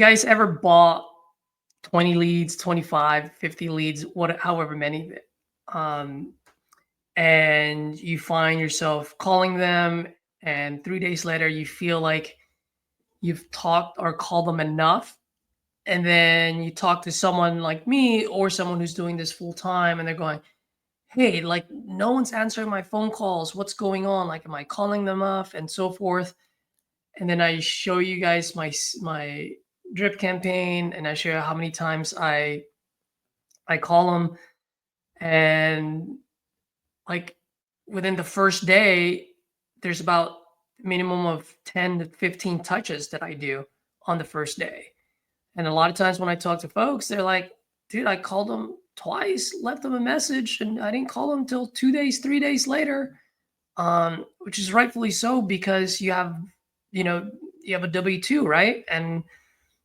You guys ever bought 20 leads, 25, 50 leads, however many, um, and you find yourself calling them, and 3 days later you feel like you've talked or called them enough, and then you talk to someone like me or someone who's doing this full time, and they're going, hey, like no one's answering my phone calls. What's going on? Like, am I calling them off and so forth? And then I show you guys my drip campaign, and I show you how many times I call them, and like within the first day, there's about minimum of 10 to 15 touches that I do on the first day. And a lot of times when I talk to folks, they're like, dude, I called them twice, left them a message, and I didn't call them until 2 days, 3 days later. Which is rightfully so, because you have a W-2, right? And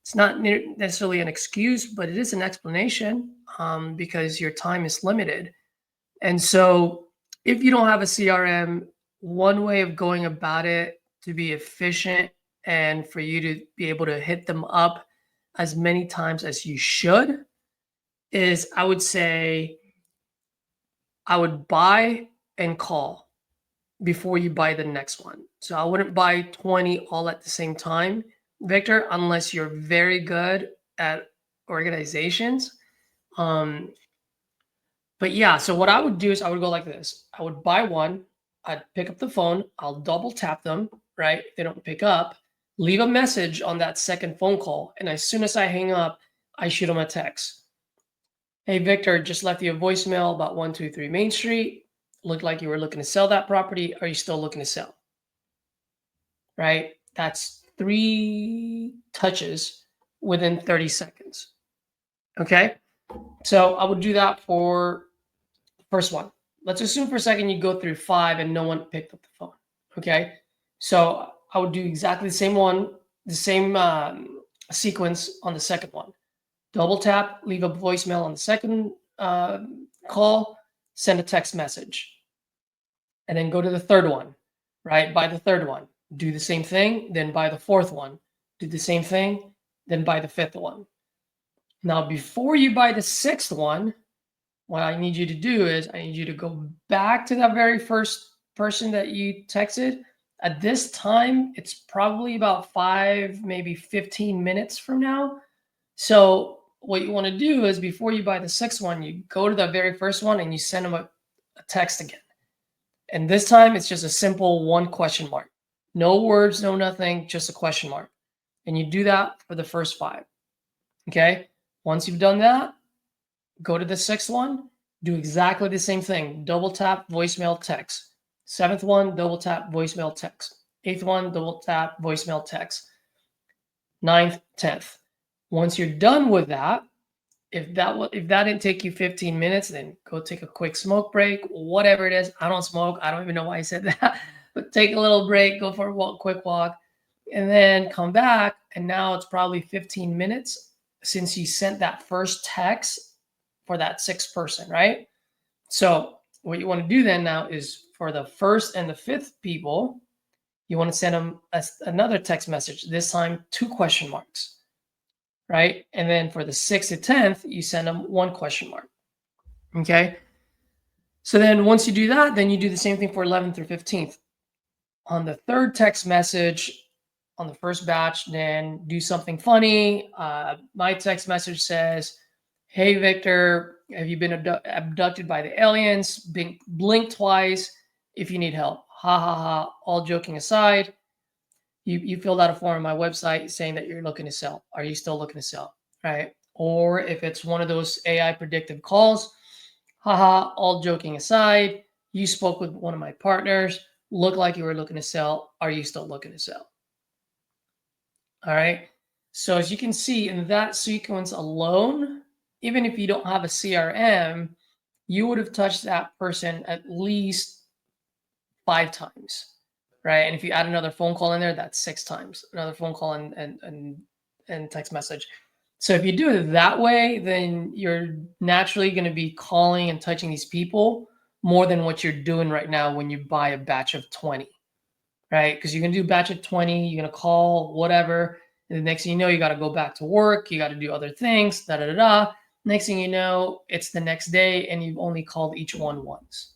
it's not necessarily an excuse, but it is an explanation, because your time is limited. And so if you don't have a CRM, one way of going about it to be efficient and for you to be able to hit them up as many times as you should is, I would say, I would buy and call before you buy the next one. So I wouldn't buy 20 all at the same time, Victor, unless you're very good at organizations. But yeah, so what I would do is I would go like this. I would buy one, I'd pick up the phone, I'll double tap them, right? If they don't pick up, leave a message on that second phone call. And as soon as I hang up, I shoot them a text. Hey, Victor, just left you a voicemail about 123 Main Street. Looked like you were looking to sell that property. Are you still looking to sell? Right? That's 3 touches within 30 seconds. Okay? So I would do that for the first one. Let's assume for a second you go through 5 and no one picked up the phone. Okay? So I would do exactly the same one, the same sequence on the second one. Double tap, leave a voicemail on the second call, send a text message. And then go to the third one, right? Buy the third one. Do the same thing, then buy the fourth one. Do the same thing, then buy the fifth one. Now, before you buy the sixth one, what I need you to do is I need you to go back to that very first person that you texted. At this time, it's probably about 5, maybe 15 minutes from now. So what you want to do is before you buy the sixth one, you go to the very first one and you send them a text again. And this time it's just a simple 1 question mark. No words, no nothing, just a question mark. And you do that for the first 5. Okay? Once you've done that, go to the sixth one, do exactly the same thing. Double tap, voicemail, text. 7th one, double tap, voicemail, text. 8th one, double tap, voicemail, text. 9th, 10th. Once you're done with that, if that didn't take you 15 minutes, then go take a quick smoke break, whatever it is. I don't smoke. I don't even know why I said that. But take a little break, go for a quick walk, and then come back. And now it's probably 15 minutes since you sent that first text for that 6th person, right? So what you want to do then now is for the 1st and the 5th people, you want to send them another text message, this time 2 question marks. Right? And then for the 6th to 10th, you send them 1 question mark. Okay? So then once you do that, then you do the same thing for 11th through 15th. On the 3rd text message, on the first batch, then do something funny. My text message says, hey, Victor, have you been abducted by the aliens? Blink twice if you need help. Ha, ha, ha. All joking aside. You filled out a form on my website saying that you're looking to sell. Are you still looking to sell? Right? Or if it's one of those AI predictive calls, haha, all joking aside, you spoke with one of my partners, looked like you were looking to sell. Are you still looking to sell? All right. So as you can see in that sequence alone, even if you don't have a CRM, you would have touched that person at least 5 times. Right. And if you add another phone call in there, that's 6 times, another phone call and text message. So if you do it that way, then you're naturally going to be calling and touching these people more than what you're doing right now when you buy a batch of 20, right? Because you're going to do a batch of 20, you're going to call whatever, And the next thing you know, you got to go back to work. You got to do other things. Da da da da. Next thing you know, it's the next day, and you've only called each one once.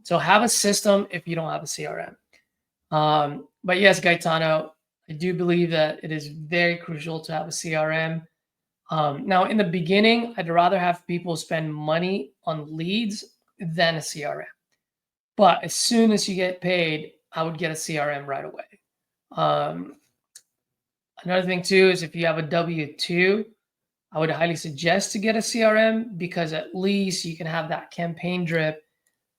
So have a system if you don't have a CRM. But yes, Gaetano, I do believe that it is very crucial to have a CRM. Now, in the beginning, I'd rather have people spend money on leads than a CRM. But as soon as you get paid, I would get a CRM right away. Another thing too is if you have a W-2, I would highly suggest to get a CRM, because at least you can have that campaign drip,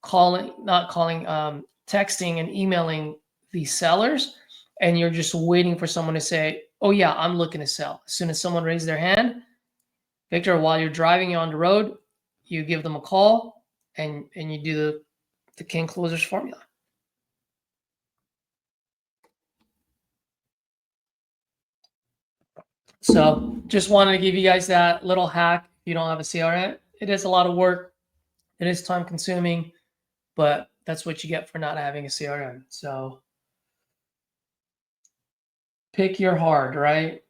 texting and emailing these sellers, and you're just waiting for someone to say, oh yeah, I'm looking to sell. As soon as someone raises their hand, Victor, while you're driving on the road, you give them a call and you do the King Closers formula. So just wanted to give you guys that little hack. If you don't have a CRM, it is a lot of work. It is time consuming, but that's what you get for not having a CRM. So pick your hard, right?